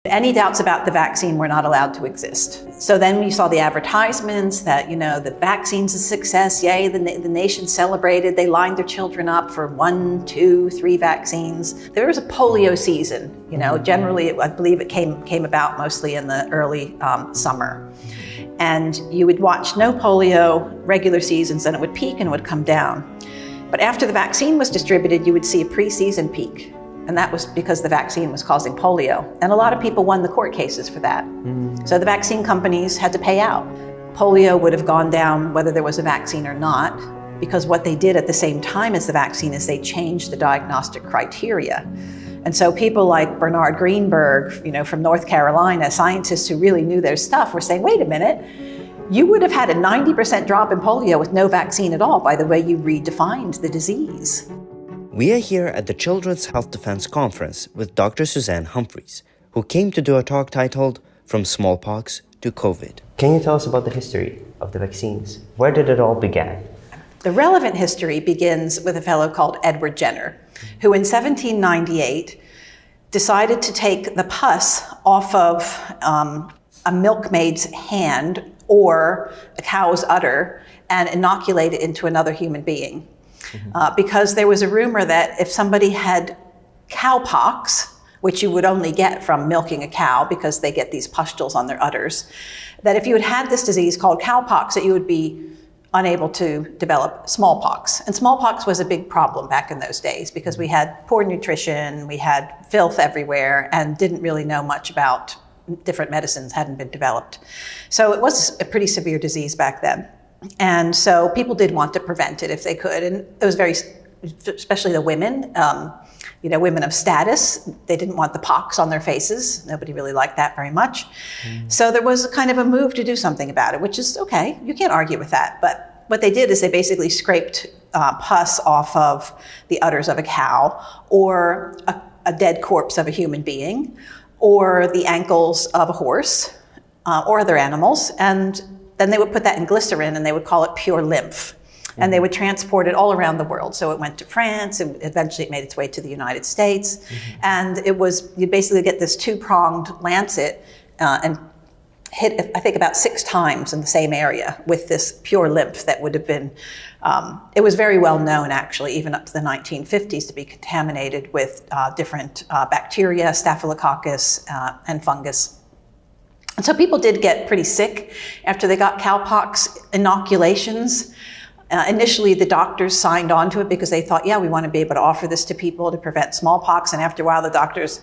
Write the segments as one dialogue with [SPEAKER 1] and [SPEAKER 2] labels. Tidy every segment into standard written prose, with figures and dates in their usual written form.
[SPEAKER 1] Any doubts about the vaccine were not allowed to exist. So then we saw the advertisements that, the vaccine's a success, yay, the nation celebrated. They lined their children up for 1, 2, 3 vaccines. There was a polio season, generally I believe it came about mostly in the early summer. And you would watch no polio regular seasons, and it would peak and it would come down. But after the vaccine was distributed, you would see a pre-season peak. And that was because the vaccine was causing polio. And a lot of people won the court cases for that. So the vaccine companies had to pay out. Polio would have gone down whether there was a vaccine or not, because what they did at the same time as the vaccine is they changed the diagnostic criteria. And so people like Bernard Greenberg, from North Carolina, scientists who really knew their stuff, were saying, wait a minute, you would have had a 90% drop in polio with no vaccine at all by the way you redefined the disease.
[SPEAKER 2] We are here at the Children's Health Defense Conference with Dr. Suzanne Humphries, who came to do a talk titled From Smallpox to COVID. Can you tell us about the history of the vaccines? Where did it all begin?
[SPEAKER 1] The relevant history begins with a fellow called Edward Jenner, who in 1798 decided to take the pus off of a milkmaid's hand or a cow's udder and inoculate it into another human being. Because there was a rumor that if somebody had cowpox, which you would only get from milking a cow because they get these pustules on their udders, that if you had this disease called cowpox, that you would be unable to develop smallpox. And smallpox was a big problem back in those days because we had poor nutrition, we had filth everywhere, and didn't really know much about different medicines, hadn't been developed. So it was a pretty severe disease back then. And so people did want to prevent it if they could. And it was especially the women, women of status, they didn't want the pox on their faces. Nobody really liked that very much. So there was a kind of a move to do something about it, which is okay. You can't argue with that. But what they did is they basically scraped pus off of the udders of a cow or a dead corpse of a human being or the ankles of a horse or other animals. And then they would put that in glycerin and they would call it pure lymph. And they would transport it all around the world. So it went to France and eventually it made its way to the United States. And you'd basically get this 2-pronged lancet and hit, I think, about 6 times in the same area with this pure lymph that would have been, it was very well known actually, even up to the 1950s, to be contaminated with different bacteria, staphylococcus and fungus. And so people did get pretty sick after they got cowpox inoculations. Initially, the doctors signed on to it because they thought, yeah, we want to be able to offer this to people to prevent smallpox. And after a while, the doctors,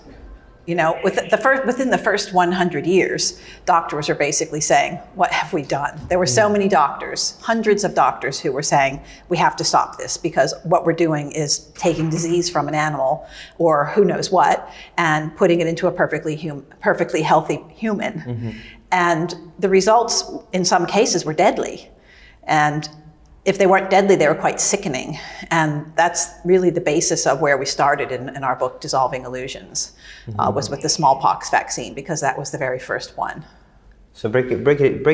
[SPEAKER 1] within the first 100 years, doctors are basically saying, what have we done? There were so many doctors, hundreds of doctors who were saying, we have to stop this because what we're doing is taking disease from an animal or who knows what and putting it into a perfectly healthy human. And the results in some cases were deadly. And if they weren't deadly, they were quite sickening. And that's really the basis of where we started in our book, Dissolving Illusions, was with the smallpox vaccine, because that was the very first one.
[SPEAKER 2] So break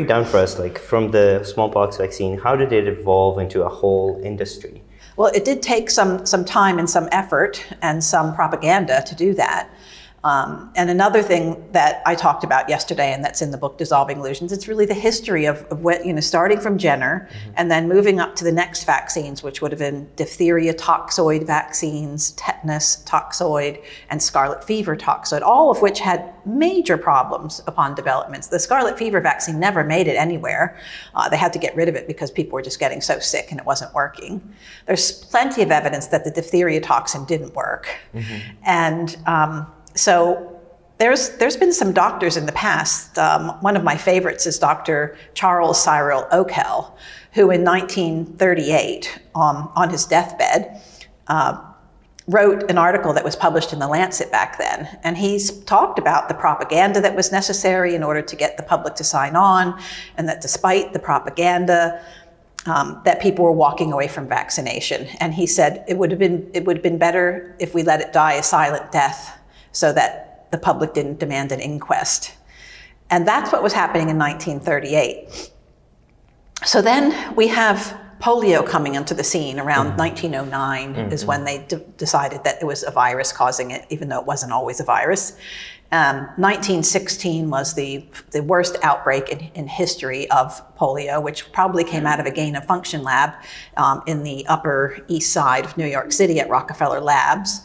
[SPEAKER 2] down for us, like from the smallpox vaccine, how did it evolve into a whole industry?
[SPEAKER 1] Well, it did take some time and some effort and some propaganda to do that. And another thing that I talked about yesterday, and that's in the book Dissolving Illusions, it's really the history of what, starting from Jenner and then moving up to the next vaccines, which would have been diphtheria toxoid vaccines, tetanus toxoid, and scarlet fever toxoid, all of which had major problems upon developments. The scarlet fever vaccine never made it anywhere. They had to get rid of it because people were just getting so sick and it wasn't working. There's plenty of evidence that the diphtheria toxin didn't work. And so there's been some doctors in the past. One of my favorites is Dr. Charles Cyril Oakell, who in 1938, on his deathbed, wrote an article that was published in The Lancet back then. And he's talked about the propaganda that was necessary in order to get the public to sign on, and that despite the propaganda, that people were walking away from vaccination. And he said it would have been better if we let it die a silent death, so that the public didn't demand an inquest. And that's what was happening in 1938. So then we have polio coming into the scene around 1909 is when they decided that it was a virus causing it, even though it wasn't always a virus. 1916 was the worst outbreak in history of polio, which probably came out of a gain-of-function lab in the Upper East Side of New York City at Rockefeller Labs.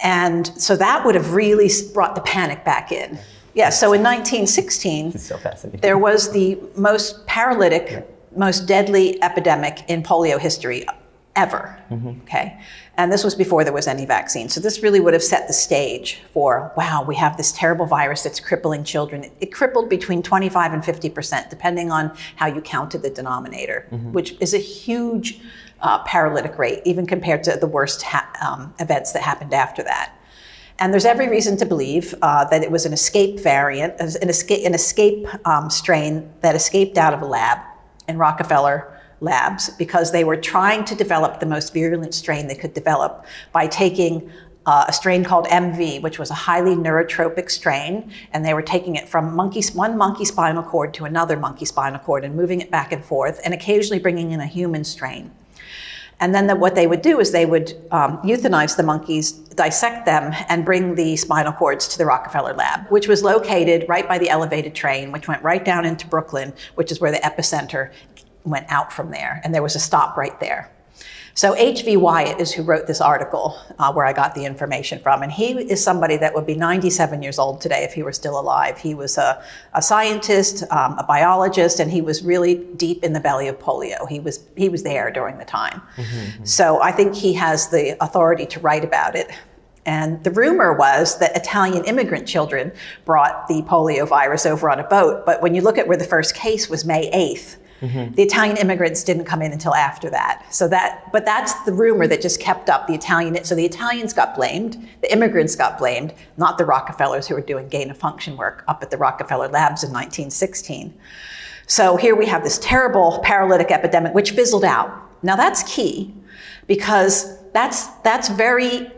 [SPEAKER 1] And so that would have really brought the panic back in. Yeah, so in 1916,
[SPEAKER 2] So fascinating.
[SPEAKER 1] there was the most paralytic, most deadly epidemic in polio history ever, okay? And this was before there was any vaccine. So this really would have set the stage for, wow, we have this terrible virus that's crippling children. It crippled between 25 and 50%, depending on how you counted the denominator, which is a huge paralytic rate, even compared to the worst events that happened after that. And there's every reason to believe that it was an escape variant, an escape strain that escaped out of a lab in Rockefeller Labs, because they were trying to develop the most virulent strain they could develop by taking a strain called MV, which was a highly neurotropic strain, and they were taking it from one monkey spinal cord to another monkey spinal cord and moving it back and forth, and occasionally bringing in a human strain. And then what they would do is they would euthanize the monkeys, dissect them, and bring the spinal cords to the Rockefeller Lab, which was located right by the elevated train, which went right down into Brooklyn, which is where the epicenter went out from there, and there was a stop right there. So H.V. Wyatt is who wrote this article where I got the information from, and he is somebody that would be 97 years old today if he were still alive. He was a scientist, a biologist, and he was really deep in the belly of polio. He was there during the time. So I think he has the authority to write about it. And the rumor was that Italian immigrant children brought the polio virus over on a boat, but when you look at where the first case was May 8th, the Italian immigrants didn't come in until after that. But that's the rumor that just kept up. So the Italians got blamed, the immigrants got blamed, not the Rockefellers who were doing gain-of-function work up at the Rockefeller Labs in 1916. So here we have this terrible paralytic epidemic, which fizzled out. Now that's key, because that's very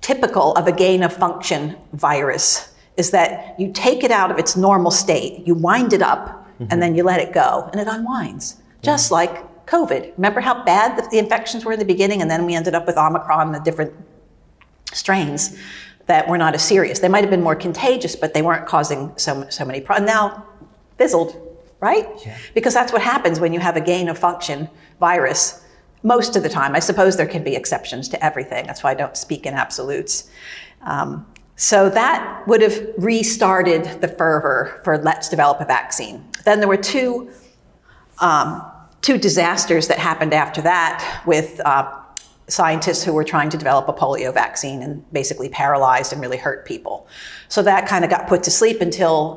[SPEAKER 1] typical of a gain-of-function virus, is that you take it out of its normal state, you wind it up, and then you let it go, and it unwinds, just like COVID. Remember how bad the infections were in the beginning, and then we ended up with Omicron and the different strains that were not as serious. They might have been more contagious, but they weren't causing so many problems. Now, fizzled, right? Yeah. Because that's what happens when you have a gain-of-function virus most of the time. I suppose there can be exceptions to everything. That's why I don't speak in absolutes. So that would have restarted the fervor for let's develop a vaccine. Then there were two disasters that happened after that with scientists who were trying to develop a polio vaccine and basically paralyzed and really hurt people. So that kind of got put to sleep until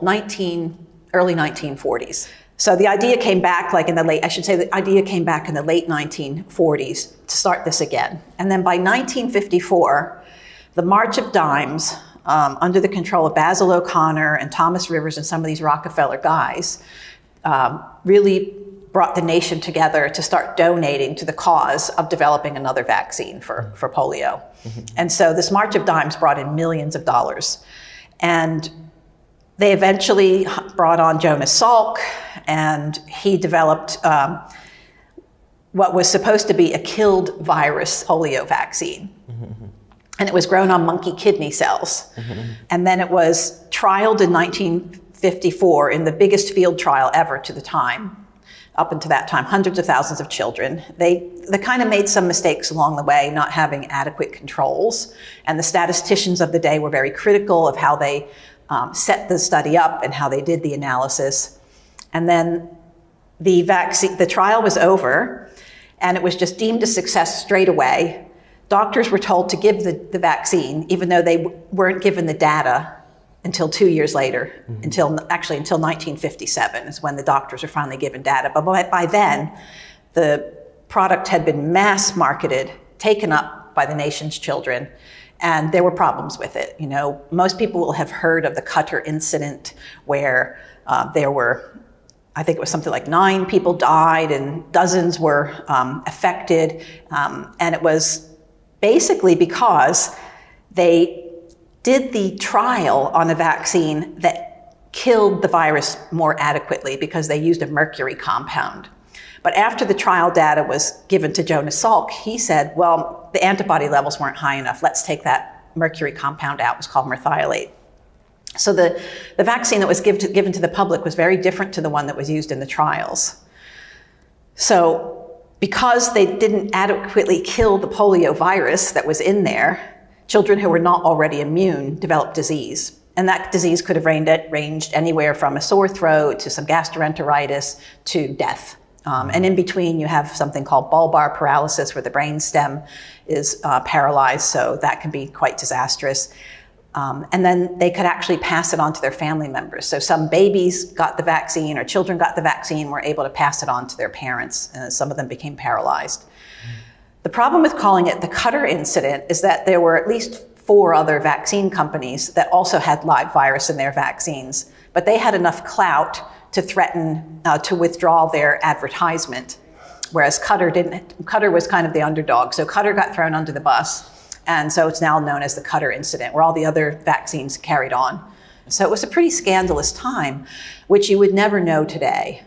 [SPEAKER 1] early 1940s. So the idea came back the idea came back in the late 1940s to start this again. And then by 1954, the March of Dimes, under the control of Basil O'Connor and Thomas Rivers and some of these Rockefeller guys, really brought the nation together to start donating to the cause of developing another vaccine for polio. And so this March of Dimes brought in millions of dollars. And they eventually brought on Jonas Salk, and he developed what was supposed to be a killed virus polio vaccine. And it was grown on monkey kidney cells. And then it was trialed in 1954 in the biggest field trial ever to the time. Up until that time, hundreds of thousands of children. They kind of made some mistakes along the way, not having adequate controls. And the statisticians of the day were very critical of how they set the study up and how they did the analysis. And then the trial was over, and it was just deemed a success straight away. Doctors were told to give the vaccine, even though they weren't given the data until 2 years later, until 1957 is when the doctors were finally given data. But by then, the product had been mass marketed, taken up by the nation's children, and there were problems with it. You know, most people will have heard of the Qatar incident where there were, I think it was something like 9 people died and dozens were affected. And it was basically because they did the trial on a vaccine that killed the virus more adequately because they used a mercury compound. But after the trial data was given to Jonas Salk, he said, well, the antibody levels weren't high enough. Let's take that mercury compound out. It was called merthiolate. So the vaccine that was given to the public was very different to the one that was used in the trials. So because they didn't adequately kill the polio virus that was in there, children who were not already immune developed disease. And that disease could have ranged anywhere from a sore throat to some gastroenteritis to death. And in between, you have something called bulbar paralysis, where the brain stem is paralyzed, so that can be quite disastrous. And then they could actually pass it on to their family members. So some babies got the vaccine, or children got the vaccine, were able to pass it on to their parents, and some of them became paralyzed. The problem with calling it the Cutter incident is that there were at least 4 other vaccine companies that also had live virus in their vaccines, but they had enough clout to threaten to withdraw their advertisement, whereas Cutter didn't. Cutter was kind of the underdog, so Cutter got thrown under the bus, and so it's now known as the Cutter incident, where all the other vaccines carried on. So it was a pretty scandalous time, which you would never know today,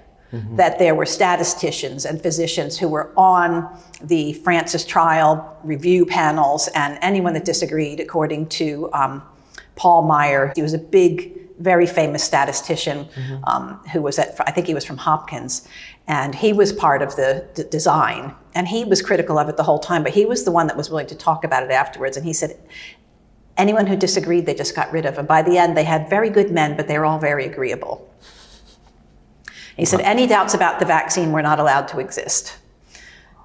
[SPEAKER 1] that there were statisticians and physicians who were on the Francis trial review panels, and anyone that disagreed, according to Paul Meyer. He was a big, very famous statistician who was I think he was from Hopkins, and he was part of the design, and he was critical of it the whole time, but he was the one that was willing to talk about it afterwards, and he said anyone who disagreed, they just got rid of. And by the end, they had very good men, but they were all very agreeable. He said any doubts about the vaccine were not allowed to exist.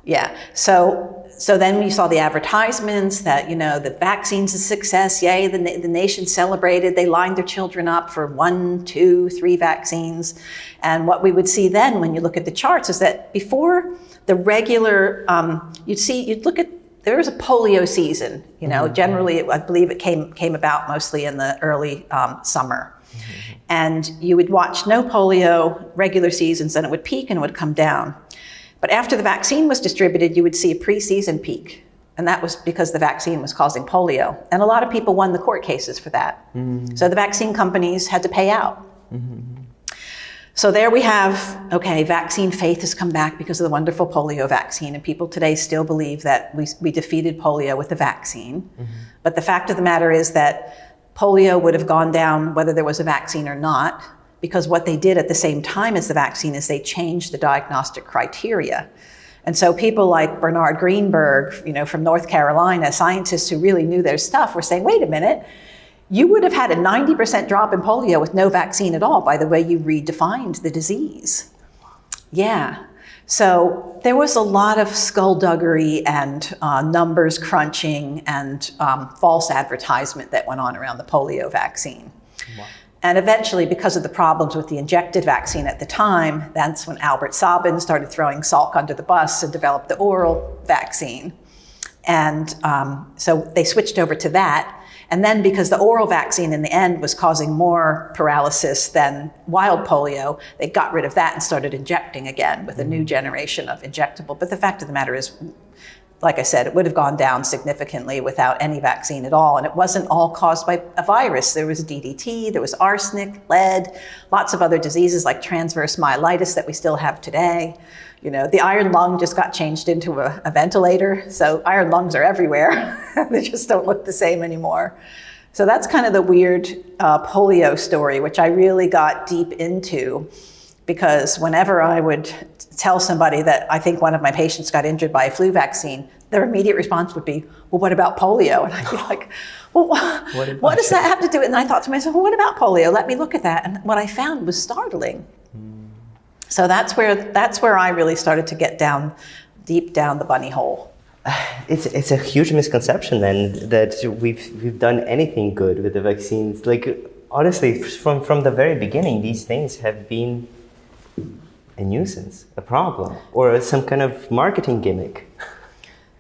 [SPEAKER 1] Yeah, so then we saw the advertisements that, the vaccine's a success, yay, the nation celebrated. They lined their children up for 1, 2, 3 vaccines. And what we would see then when you look at the charts is that before the regular, you'd look at, there was a polio season, generally I believe it came about mostly in the early summer. And you would watch no polio regular seasons, and it would peak and it would come down. But after the vaccine was distributed, you would see a pre-season peak. And that was because the vaccine was causing polio. And a lot of people won the court cases for that. So the vaccine companies had to pay out. So there we have, okay, vaccine faith has come back because of the wonderful polio vaccine. And people today still believe that we defeated polio with the vaccine. But the fact of the matter is that polio would have gone down whether there was a vaccine or not, because what they did at the same time as the vaccine is they changed the diagnostic criteria. And so people like Bernard Greenberg, from North Carolina, scientists who really knew their stuff, were saying, wait a minute, you would have had a 90% drop in polio with no vaccine at all by the way you redefined the disease. Yeah. So there was a lot of skullduggery and numbers crunching and false advertisement that went on around the polio vaccine. Wow. And eventually, because of the problems with the injected vaccine at the time, that's when Albert Sabin started throwing Salk under the bus and developed the oral vaccine. And so they switched over to that. And then because the oral vaccine in the end was causing more paralysis than wild polio, they got rid of that and started injecting again with a new generation of injectable. But the fact of the matter is, like I said, it would have gone down significantly without any vaccine at all. And it wasn't all caused by a virus. There was DDT, there was arsenic, lead, lots of other diseases like transverse myelitis that we still have today. The iron lung just got changed into a ventilator. So iron lungs are everywhere. They just don't look the same anymore. So that's kind of the weird polio story, which I really got deep into, because whenever I would tell somebody that I think one of my patients got injured by a flu vaccine, their immediate response would be, well, what about polio? And I'd be like, well, what does that have to do with it? And I thought to myself, well, what about polio? Let me look at that. And what I found was startling. So that's where I really started to get deep down the bunny hole.
[SPEAKER 2] It's a huge misconception then that we've done anything good with the vaccines. Like, honestly, from the very beginning, these things have been a nuisance, a problem, or some kind of marketing gimmick.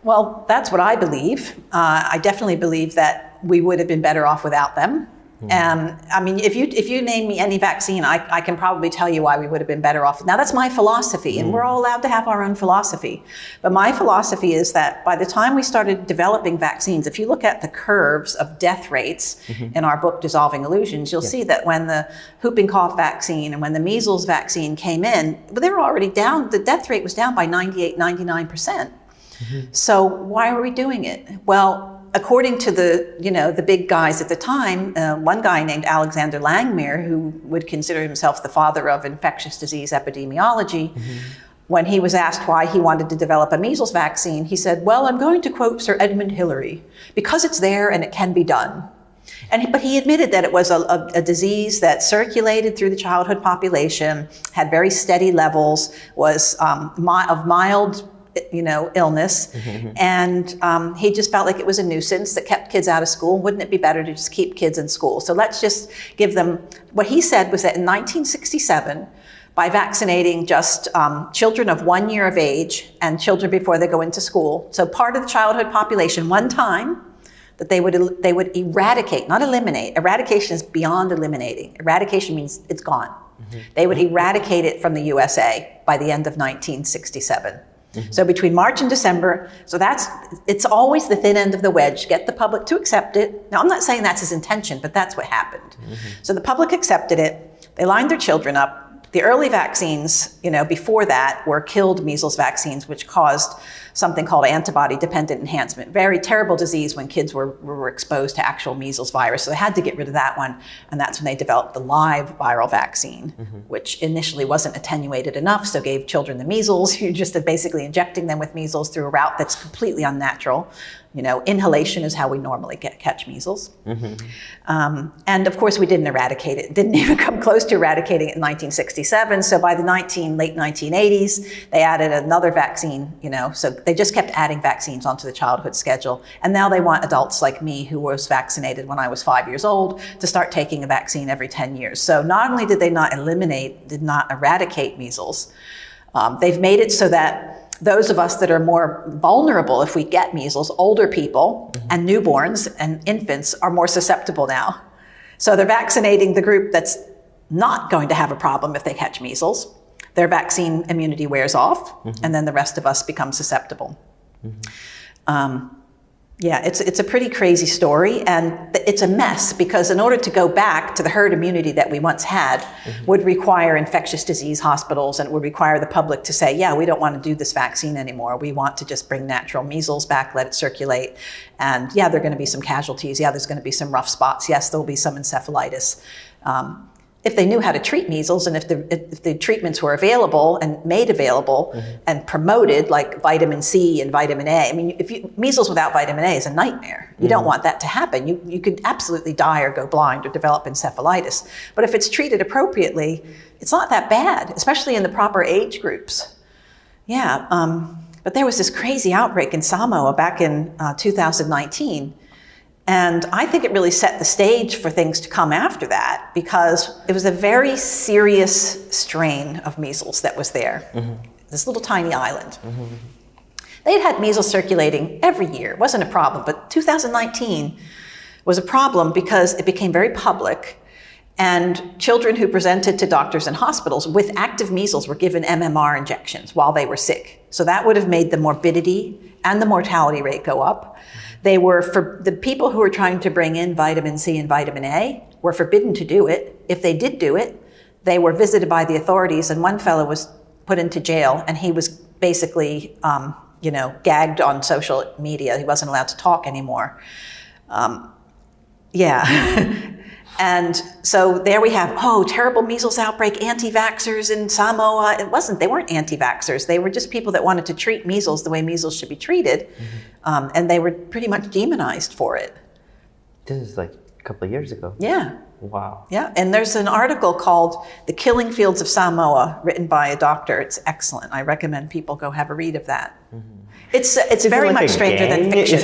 [SPEAKER 1] Well, that's what I believe. I definitely believe that we would have been better off without them. I mean, if you name me any vaccine, I can probably tell you why we would have been better off. Now, that's my philosophy, and we're all allowed to have our own philosophy. But my philosophy is that by the time we started developing vaccines, if you look at the curves of death rates in our book, Dissolving Illusions, you'll see that when the whooping cough vaccine and when the measles vaccine came in, they were already down, the death rate was down by 98, 99%. So why are we doing it? Well, according to the big guys at the time, one guy named Alexander Langmuir, who would consider himself the father of infectious disease epidemiology, when he was asked why he wanted to develop a measles vaccine, he said, well, I'm going to quote Sir Edmund Hillary, because it's there and it can be done. But he admitted that it was a disease that circulated through the childhood population, had very steady levels, was of mild illness. And he just felt like it was a nuisance that kept kids out of school. Wouldn't it be better to just keep kids in school? So let's just give them, what he said was that in 1967, by vaccinating just children of 1 year of age and children before they go into school, so part of the childhood population, one time, that they would eradicate, not eliminate. Eradication is beyond eliminating. Eradication means it's gone. They would eradicate it from the USA by the end of 1967. So between March and December, it's always the thin end of the wedge. Get the public to accept it. Now, I'm not saying that's his intention, but that's what happened. So the public accepted it. They lined their children up. The early vaccines, before that, were killed measles vaccines, which caused something called antibody-dependent enhancement. Very terrible disease when kids were exposed to actual measles virus. So they had to get rid of that one. And that's when they developed the live viral vaccine, which initially wasn't attenuated enough, so gave children the measles. You're just basically injecting them with measles through a route that's completely unnatural. Inhalation is how we normally catch measles. And of course, we didn't eradicate it. Didn't even come close to eradicating it in 1967. So by the late 1980s, they added another vaccine, so they just kept adding vaccines onto the childhood schedule. And now they want adults like me, who was vaccinated when I was 5 years old, to start taking a vaccine every 10 years. So not only did they not eradicate measles, they've made it so that those of us that are more vulnerable if we get measles, older people and newborns and infants, are more susceptible now. So they're vaccinating the group that's not going to have a problem if they catch measles. Their vaccine immunity wears off, and then the rest of us become susceptible. It's a pretty crazy story, and it's a mess, because in order to go back to the herd immunity that we once had would require infectious disease hospitals, and it would require the public to say, yeah, we don't want to do this vaccine anymore. We want to just bring natural measles back, let it circulate. And yeah, there are going to be some casualties. Yeah, there's going to be some rough spots. Yes, there'll be some encephalitis. If they knew how to treat measles, and if the treatments were available and made available and promoted, like vitamin C and vitamin A. I mean, measles without vitamin A is a nightmare. You don't want that to happen. You could absolutely die or go blind or develop encephalitis. But if it's treated appropriately, it's not that bad, especially in the proper age groups. Yeah, but there was this crazy outbreak in Samoa back in 2019. And I think it really set the stage for things to come after that, because it was a very serious strain of measles that was there. This little tiny island. They'd had measles circulating every year. It wasn't a problem, but 2019 was a problem because it became very public, and children who presented to doctors and hospitals with active measles were given MMR injections while they were sick. So that would have made the morbidity and the mortality rate go up. They were, for the people who were trying to bring in vitamin C and vitamin A, were forbidden to do it. If they did do it, they were visited by the authorities, and one fellow was put into jail, and he was basically, gagged on social media. He wasn't allowed to talk anymore. And so there we have, terrible measles outbreak, anti-vaxxers in Samoa. They weren't anti-vaxxers. They were just people that wanted to treat measles the way measles should be treated. And they were pretty much demonized for it.
[SPEAKER 2] This is like a couple of years ago.
[SPEAKER 1] Yeah.
[SPEAKER 2] Wow.
[SPEAKER 1] Yeah, and there's an article called The Killing Fields of Samoa, written by a doctor. It's excellent. I recommend people go have a read of that. It's very much stranger than fiction.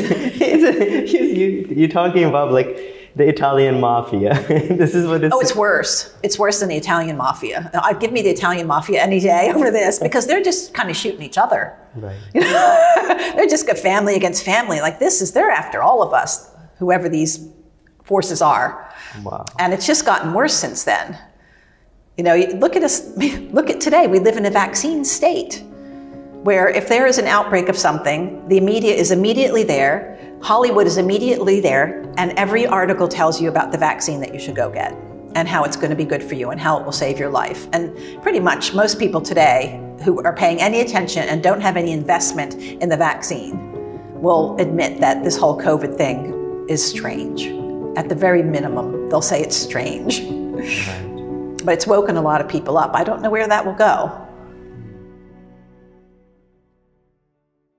[SPEAKER 2] You're talking about like the Italian mafia. This is what it's...
[SPEAKER 1] Oh, it's worse. It's worse than the Italian mafia. Give me the Italian mafia any day over this, because they're just kind of shooting each other.
[SPEAKER 2] Right.
[SPEAKER 1] They're just got family against family. Like they're after all of us, whoever these forces are.
[SPEAKER 2] Wow.
[SPEAKER 1] And it's just gotten worse since then. Look at us, look at today. We live in a vaccine state where if there is an outbreak of something, the media is immediately there, Hollywood is immediately there, and every article tells you about the vaccine that you should go get and how it's going to be good for you and how it will save your life. And pretty much most people today who are paying any attention and don't have any investment in the vaccine will admit that this whole COVID thing is strange. At the very minimum, they'll say it's strange.
[SPEAKER 2] Right.
[SPEAKER 1] But it's woken a lot of people up. I don't know where that will go.